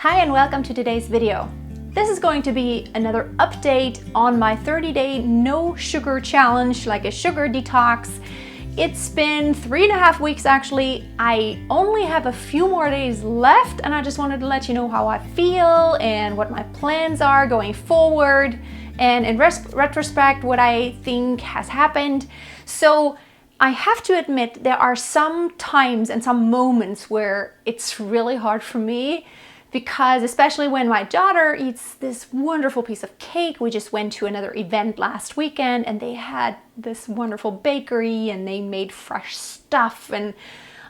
Hi and welcome to today's video. This is going to be another update on my 30-day no sugar challenge, like a sugar detox. It's been 3.5 weeks actually. I only have a few more days left and I just wanted to let you know how I feel and what my plans are going forward and in retrospect what I think has happened. So I have to admit there are some times and some moments where it's really hard for me, because especially when my daughter eats this wonderful piece of cake. We just went to another event last weekend and they had this wonderful bakery and they made fresh stuff and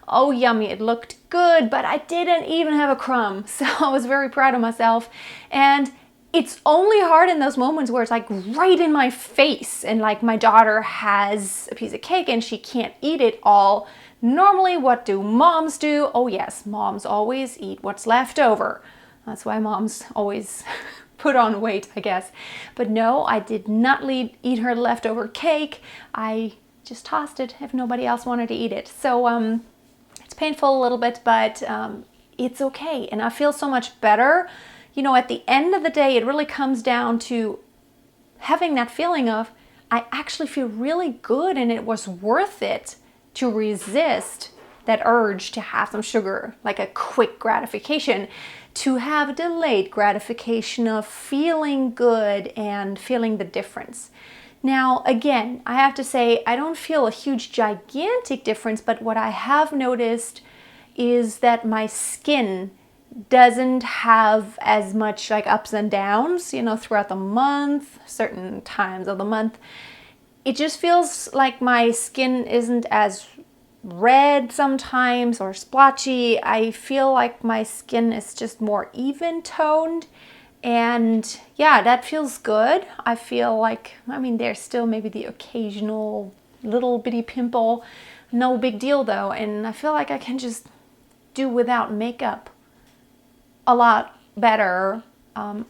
oh yummy, it looked good, but I didn't even have a crumb. So I was very proud of myself. And it's only hard in those moments where it's like right in my face and like my daughter has a piece of cake and she can't eat it all. Normally, what do moms do? Oh yes, moms always eat what's left over. That's why moms always put on weight, I guess. But no, I did not eat her leftover cake. I just tossed it if nobody else wanted to eat it. So it's painful a little bit, but it's okay. And I feel so much better. You know, at the end of the day, it really comes down to having that feeling of, I actually feel really good and it was worth it to resist that urge to have some sugar, like a quick gratification, to have a delayed gratification of feeling good and feeling the difference. Now, again, I have to say, I don't feel a huge, gigantic difference, but what I have noticed is that my skin doesn't have as much like ups and downs, you know, throughout the month, certain times of the month. It just feels like my skin isn't as red sometimes or splotchy. I feel like my skin is just more even toned. And yeah, that feels good. I feel like, I mean, there's still maybe the occasional little bitty pimple. No big deal though. And I feel like I can just do without makeup a lot better.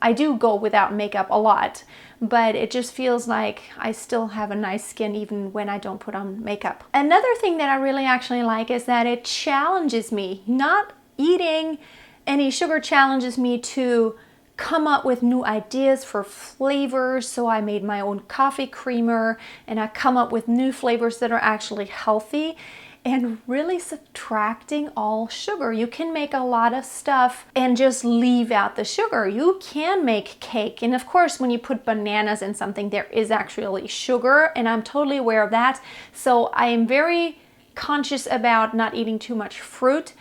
I do go without makeup a lot, but it just feels like I still have a nice skin even when I don't put on makeup. Another thing that I really actually like is that it challenges me. Not eating any sugar challenges me to come up with new ideas for flavors. So I made my own coffee creamer and I come up with new flavors that are actually healthy and really subtracting all sugar. You can make a lot of stuff and just leave out the sugar. You can make cake. And of course, when you put bananas in something, there is actually sugar, and I'm totally aware of that. So I am very conscious about not eating too much fruit,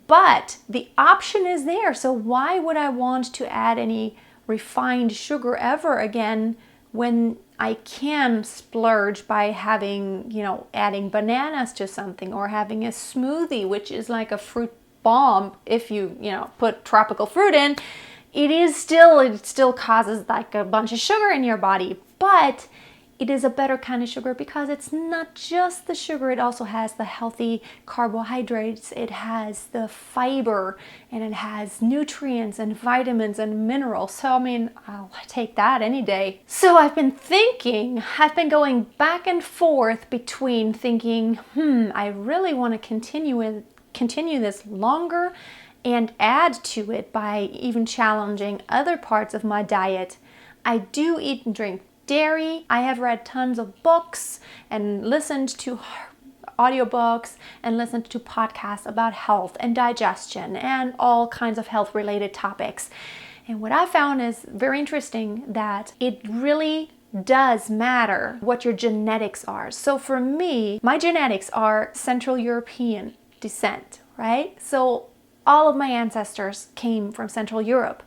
but the option is there. So why would I want to add any refined sugar ever again when I can splurge by having, you know, adding bananas to something or having a smoothie, which is like a fruit bomb. If you put tropical fruit in, it still causes like a bunch of sugar in your body, but it is a better kind of sugar because it's not just the sugar, it also has the healthy carbohydrates, it has the fiber, and it has nutrients and vitamins and minerals. So I mean, I'll take that any day. So I've been going back and forth between thinking, I really want to continue this longer and add to it by even challenging other parts of my diet. I do eat and drink dairy. I have read tons of books and listened to audiobooks and listened to podcasts about health and digestion and all kinds of health related topics. And what I found is very interesting, that it really does matter what your genetics are. So for me, my genetics are Central European descent, right? So all of my ancestors came from Central Europe,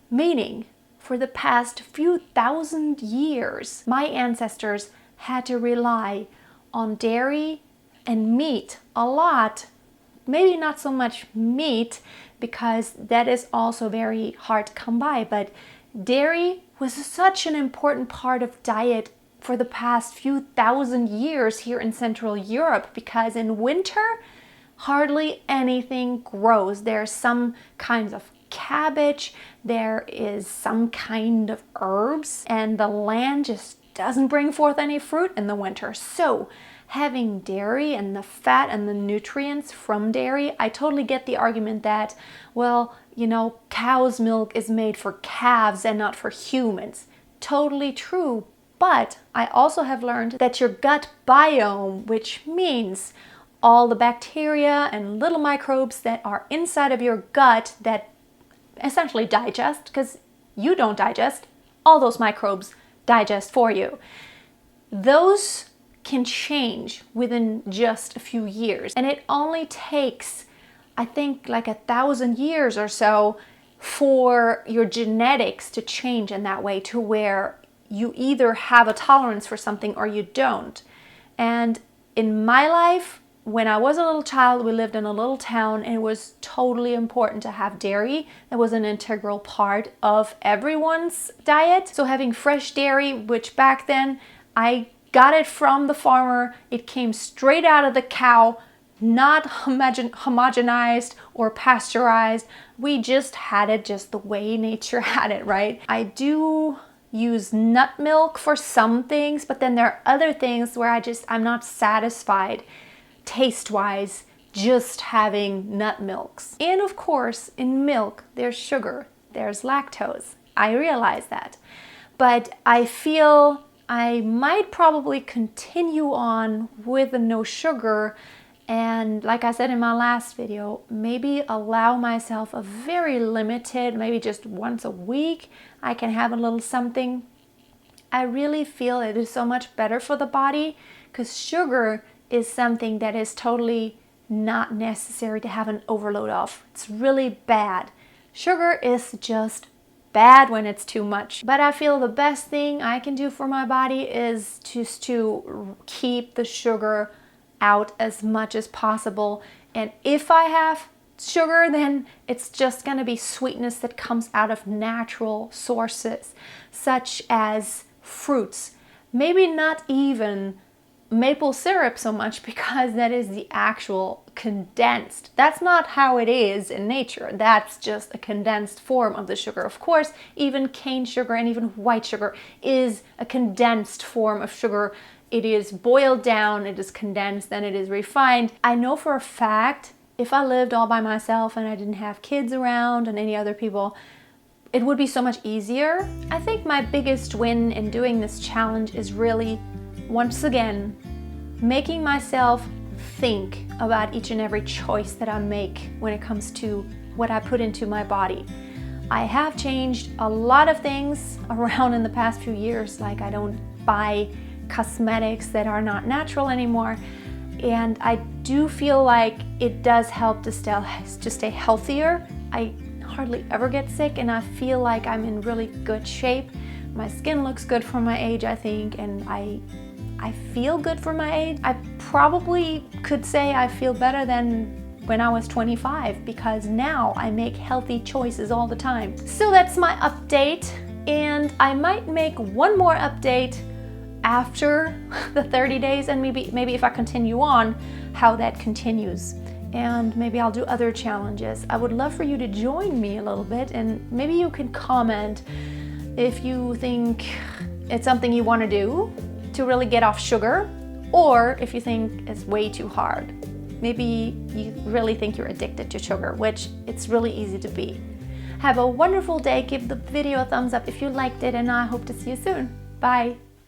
meaning for the past few thousand years, my ancestors had to rely on dairy and meat a lot. Maybe not so much meat, because that is also very hard to come by, but dairy was such an important part of diet for the past few thousand years here in Central Europe, because in winter, hardly anything grows. There's some kinds of cabbage, there is some kind of herbs, and the land just doesn't bring forth any fruit in the winter. So having dairy and the fat and the nutrients from dairy, I totally get the argument that, well, you know, cow's milk is made for calves and not for humans. Totally true. But I also have learned that your gut biome, which means all the bacteria and little microbes that are inside of your gut that essentially digest, because you don't digest, all those microbes digest for you. Those can change within just a few years. And it only takes, I think, like 1,000 years or so for your genetics to change in that way to where you either have a tolerance for something or you don't. And in my life, when I was a little child, we lived in a little town and it was totally important to have dairy. That was an integral part of everyone's diet. So having fresh dairy, which back then I got it from the farmer, it came straight out of the cow, not homogenized or pasteurized. We just had it just the way nature had it, right? I do use nut milk for some things, but then there are other things where I'm not satisfied taste-wise just having nut milks. And of course, in milk, there's sugar, there's lactose. I realize that. But I feel I might probably continue on with the no sugar, and like I said in my last video, maybe allow myself a very limited, maybe just once a week, I can have a little something. I really feel it is so much better for the body because sugar is something that is totally not necessary to have an overload of. It's really bad. Sugar is just bad when it's too much. But I feel the best thing I can do for my body is just to keep the sugar out as much as possible. And if I have sugar, then it's just going to be sweetness that comes out of natural sources, such as fruits. Maybe not even maple syrup so much, because that is the actual condensed. That's not how it is in nature. That's just a condensed form of the sugar. Of course, even cane sugar and even white sugar is a condensed form of sugar. It is boiled down, it is condensed, then it is refined. I know for a fact, if I lived all by myself and I didn't have kids around and any other people, it would be so much easier. I think my biggest win in doing this challenge is really, once again, making myself think about each and every choice that I make when it comes to what I put into my body. I have changed a lot of things around in the past few years, like I don't buy cosmetics that are not natural anymore, and I do feel like it does help to stay healthier. I hardly ever get sick and I feel like I'm in really good shape. My skin looks good for my age, I think, and I feel good for my age. I probably could say I feel better than when I was 25 because now I make healthy choices all the time. So that's my update, and I might make one more update after the 30 days and maybe if I continue on, how that continues. And maybe I'll do other challenges. I would love for you to join me a little bit, and maybe you can comment if you think it's something you want to do to really get off sugar, or if you think it's way too hard. Maybe you really think you're addicted to sugar, which it's really easy to be. Have a wonderful day. Give the video a thumbs up if you liked it, and I hope to see you soon. Bye.